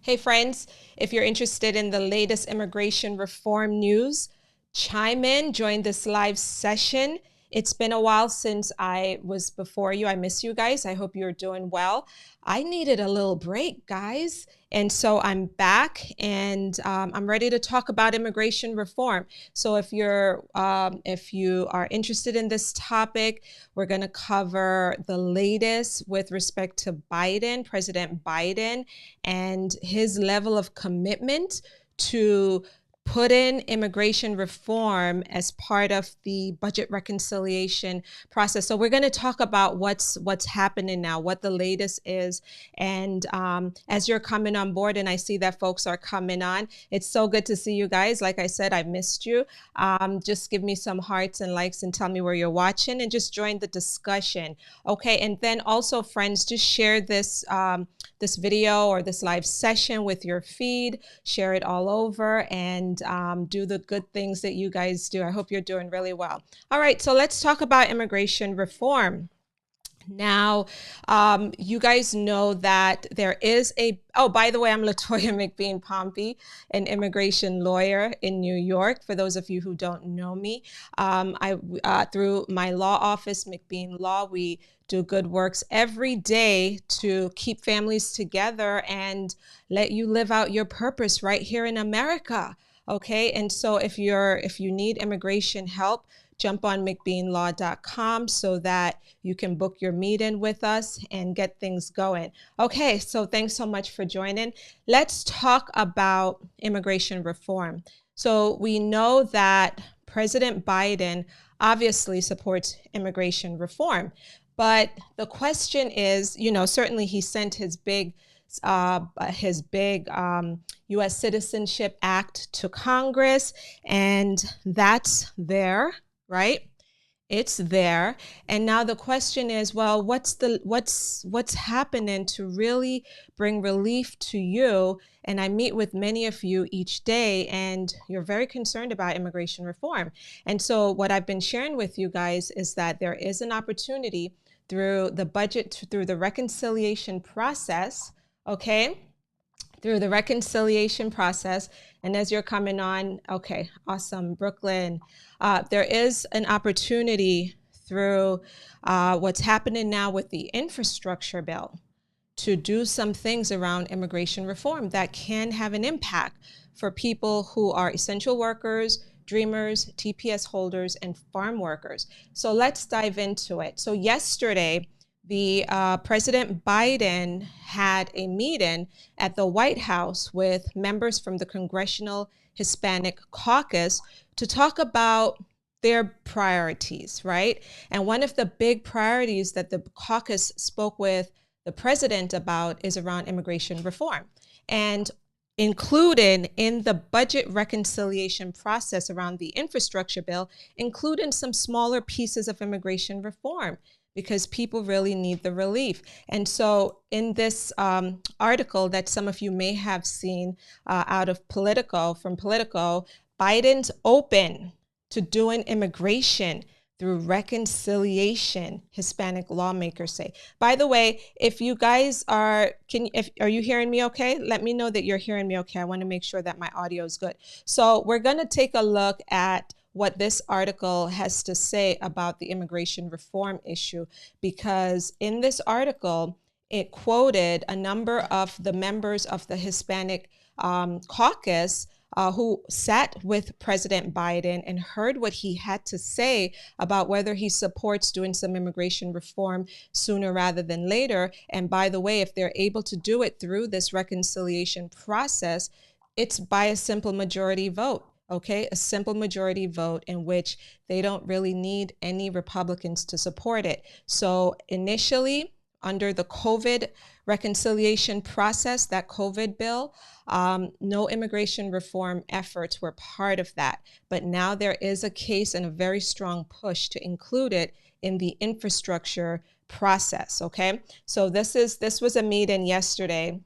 Hey friends, if you're interested in the latest immigration reform news, chime in, join this live session. It's been a while since I was before you. I miss you guys. I hope you're doing well. I needed a little break, guys. And so I'm back and I'm ready to talk about immigration reform. So if you are interested in this topic, we're going to cover the latest with respect to President Biden, and his level of commitment to put in immigration reform as part of the budget reconciliation process. So we're going to talk about what's happening now, what the latest is. And as you're coming on board, and I see that folks are coming on, it's so good to see you guys. Like I said, I missed you. Just give me some hearts and likes and tell me where you're watching, and just join the discussion. Okay, and then also, friends, just share this this video or this live session with your feed, share it all over, and do the good things that you guys do. I hope you're doing really well. All right, so let's talk about immigration reform. Now, you guys know that there is oh, by the way, I'm Latoya McBean Pompey, an immigration lawyer in New York. For those of you who don't know me, through my law office, McBean Law, we do good works every day to keep families together and let you live out your purpose right here in America. Okay, and so if you need immigration help, jump on McBeanLaw.com so that you can book your meeting with us and get things going. Okay, so thanks so much for joining. Let's talk about immigration reform. So we know that President Biden obviously supports immigration reform, but the question is, certainly he sent his big U.S. Citizenship Act to Congress, and that's there, right? It's there. And now the question is, well, what's happening to really bring relief to you? And I meet with many of you each day, and you're very concerned about immigration reform. And so what I've been sharing with you guys is that there is an opportunity through the budget, through the reconciliation process, okay? Through the reconciliation process. And as you're coming on, okay, awesome, Brooklyn. There is an opportunity through what's happening now with the infrastructure bill to do some things around immigration reform that can have an impact for people who are essential workers, dreamers, TPS holders, and farm workers. So let's dive into it. So yesterday, President Biden had a meeting at the White House with members from the Congressional Hispanic Caucus to talk about their priorities, right? And one of the big priorities that the caucus spoke with the president about is around immigration reform, and included in the budget reconciliation process around the infrastructure bill, including some smaller pieces of immigration reform, because people really need the relief. And so in this article that some of you may have seen out of Politico, Biden's open to doing immigration through reconciliation, Hispanic lawmakers say. By the way, if you guys are you hearing me okay? Let me know that you're hearing me okay. I want to make sure that my audio is good. So we're going to take a look at what this article has to say about the immigration reform issue, because in this article, it quoted a number of the members of the Hispanic caucus who sat with President Biden and heard what he had to say about whether he supports doing some immigration reform sooner rather than later. And by the way, if they're able to do it through this reconciliation process, it's by a simple majority vote. Okay, a simple majority vote in which they don't really need any Republicans to support it. So initially, under the COVID reconciliation process, that COVID bill, no immigration reform efforts were part of that. But now there is a case and a very strong push to include it in the infrastructure process. Okay, so this was a meeting yesterday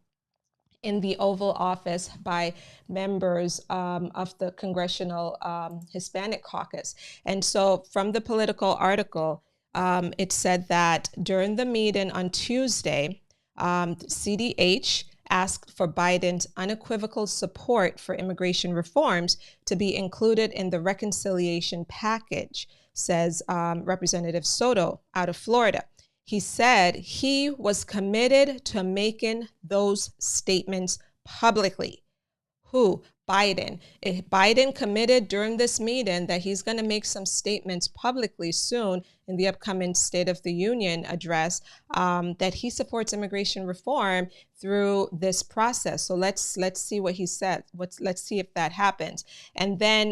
in the Oval Office by members of the Congressional Hispanic Caucus. And so from the Political article, it said that during the meeting on Tuesday, CDH asked for Biden's unequivocal support for immigration reforms to be included in the reconciliation package, says Representative Soto out of Florida. He said he was committed to making those statements publicly. Who? Biden. If Biden committed during this meeting that he's going to make some statements publicly soon in the upcoming State of the Union address, that he supports immigration reform through this process. So let's see what he said. Let's see if that happens. And then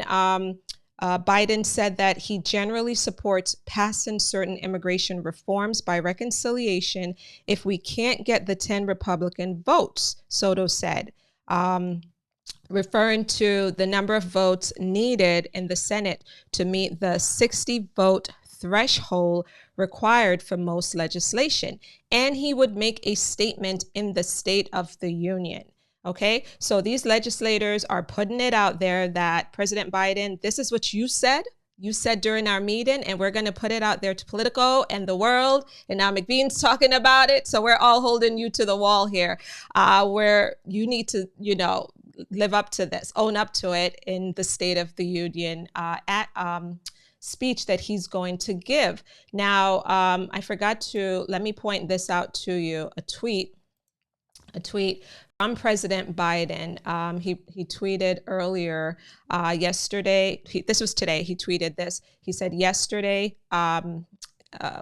Biden said that he generally supports passing certain immigration reforms by reconciliation if we can't get the 10 Republican votes, Soto said, referring to the number of votes needed in the Senate to meet the 60-vote threshold required for most legislation. And he would make a statement in the State of the Union. Okay, so these legislators are putting it out there that President Biden, this is what you said during our meeting, and we're going to put it out there to Politico and the world. And now McBean's talking about it. So we're all holding you to the wall here, where you need to, live up to this, own up to it in the State of the Union speech that he's going to give. Now, I forgot to, let me point this out to you, a tweet from President Biden. He tweeted earlier yesterday, this was today, he tweeted this. He said yesterday,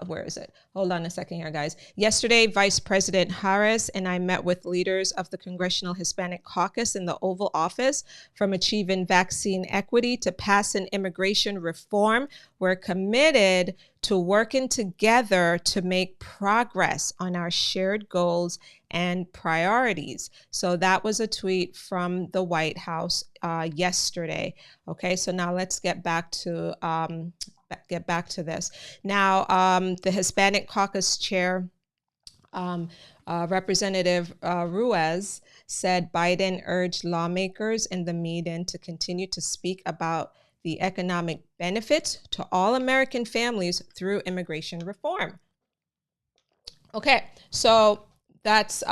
where is it? Hold on a second here, guys. Yesterday, Vice President Harris and I met with leaders of the Congressional Hispanic Caucus in the Oval Office. From achieving vaccine equity to passing immigration reform, we're committed to working together to make progress on our shared goals and priorities. So that was a tweet from the White House yesterday. Okay, so now let's get back to this. Now, the Hispanic Caucus chair, Representative Ruiz, said Biden urged lawmakers in the meeting to continue to speak about the economic benefits to all American families through immigration reform. Okay, so that's,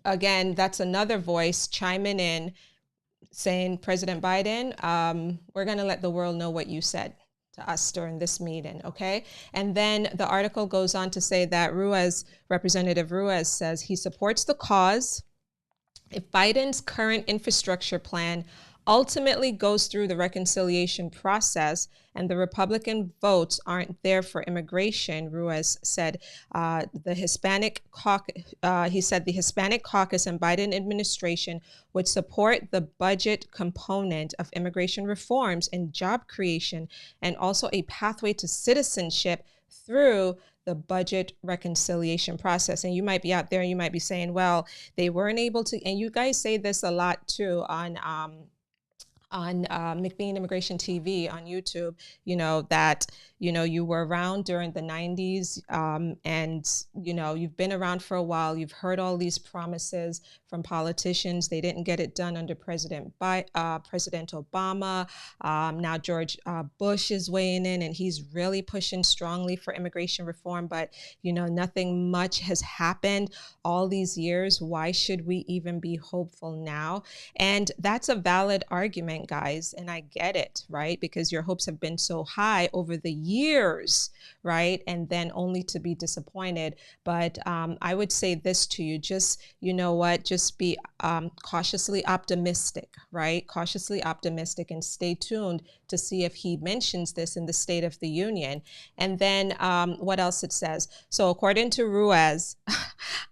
again, that's another voice chiming in saying, President Biden, we're going to let the world know what you said to us during this meeting, okay? And then the article goes on to say that Representative Ruiz says he supports the cause if Biden's current infrastructure plan ultimately goes through the reconciliation process and the Republican votes aren't there for immigration. Ruiz said the Hispanic Caucus, the Hispanic Caucus and Biden administration would support the budget component of immigration reforms and job creation, and also a pathway to citizenship through the budget reconciliation process. And you might be out there and you might be saying, well, they weren't able to, and you guys say this a lot too on McBean Immigration TV on YouTube, that, you were around during the 90s and, you've been around for a while. You've heard all these promises from politicians. They didn't get it done under President Obama. Now George Bush is weighing in and he's really pushing strongly for immigration reform, but, nothing much has happened all these years. Why should we even be hopeful now? And that's a valid argument, guys, and I get it, right? Because your hopes have been so high over the years, right? And then only to be disappointed. But I would say this to you, just, just be cautiously optimistic, right? Cautiously optimistic, and stay tuned to see if he mentions this in the State of the Union. And then what else it says. So according to Ruiz,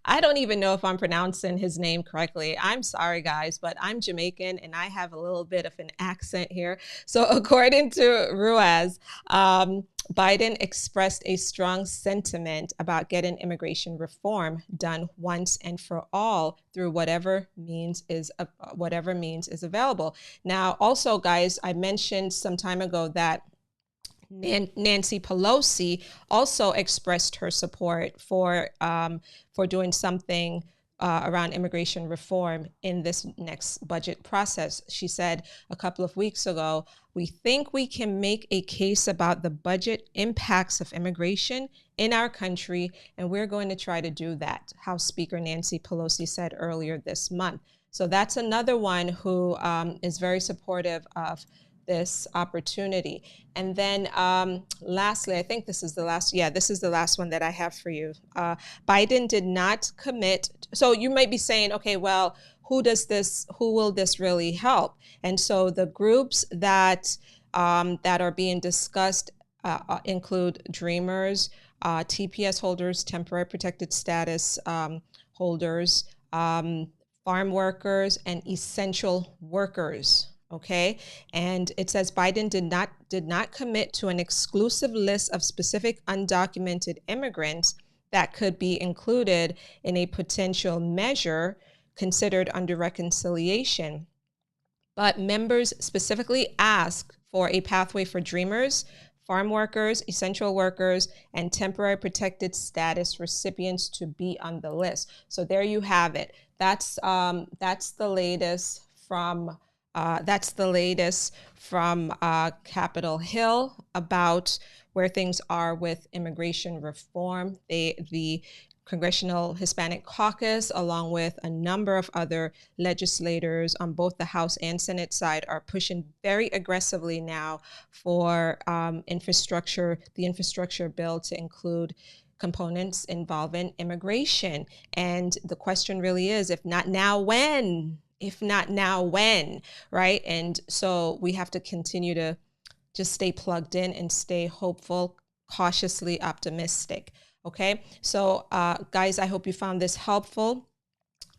I don't even know if I'm pronouncing his name correctly. I'm sorry, guys, but I'm Jamaican and I have a little bit of an accent here. So according to Ruiz, Biden expressed a strong sentiment about getting immigration reform done once and for all through whatever means is available. Now, also, guys, I mentioned some time ago that Nancy Pelosi also expressed her support for doing something around immigration reform in this next budget process. She said a couple of weeks ago, we think we can make a case about the budget impacts of immigration in our country, and we're going to try to do that, House Speaker Nancy Pelosi said earlier this month. So that's another one who is very supportive of this opportunity. And then lastly, I think this is the last, this is the last one that I have for you. Biden did not commit. So you might be saying, okay, well, who will this really help? And so the groups that are being discussed include Dreamers, TPS holders, temporary protected status holders, farm workers, and essential workers. Okay, and it says Biden did not commit to an exclusive list of specific undocumented immigrants that could be included in a potential measure considered under reconciliation. But members specifically asked for a pathway for Dreamers, farm workers, essential workers, and temporary protected status recipients to be on the list. So there you have it. That's the latest from Capitol Hill about where things are with immigration reform. The Congressional Hispanic Caucus, along with a number of other legislators on both the House and Senate side, are pushing very aggressively now for the infrastructure bill to include components involving immigration. And the question really is, if not now, when? If not now, when, right? And so we have to continue to just stay plugged in and stay hopeful, cautiously optimistic. Okay, so guys, I hope you found this helpful.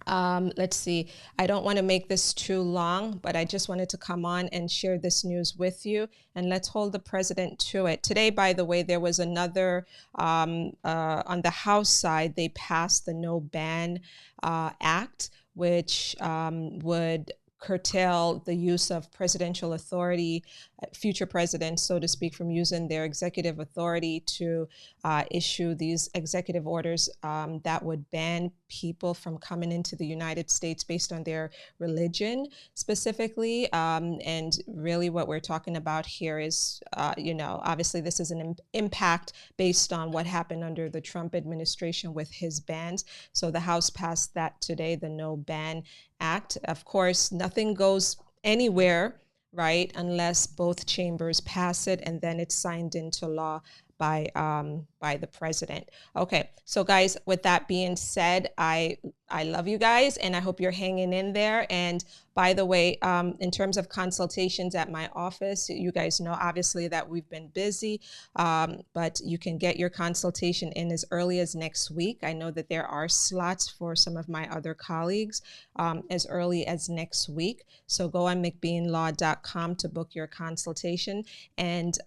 Let's see, I don't want to make this too long, but I just wanted to come on and share this news with you, and let's hold the president to it. Today, by the way, there was another, on the House side, they passed the No Ban Act, which would curtail the use of presidential authority, future presidents, so to speak, from using their executive authority to issue these executive orders that would ban people from coming into the United States based on their religion specifically. And really what we're talking about here is, obviously this is an impact based on what happened under the Trump administration with his bans. So the House passed that today, the No Ban Act. Of course, nothing goes anywhere, right, unless both chambers pass it, and then it's signed into law by the president. Okay, so guys, with that being said, I love you guys, and I hope you're hanging in there. And by the way, in terms of consultations at my office, you guys know obviously that we've been busy, but you can get your consultation in as early as next week. I know that there are slots for some of my other colleagues as early as next week. So go on McBeanlaw.com to book your consultation and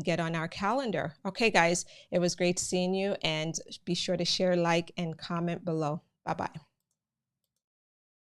get on our calendar. Okay, guys, it was great seeing you, and be sure to share, like, and comment below. Bye-bye.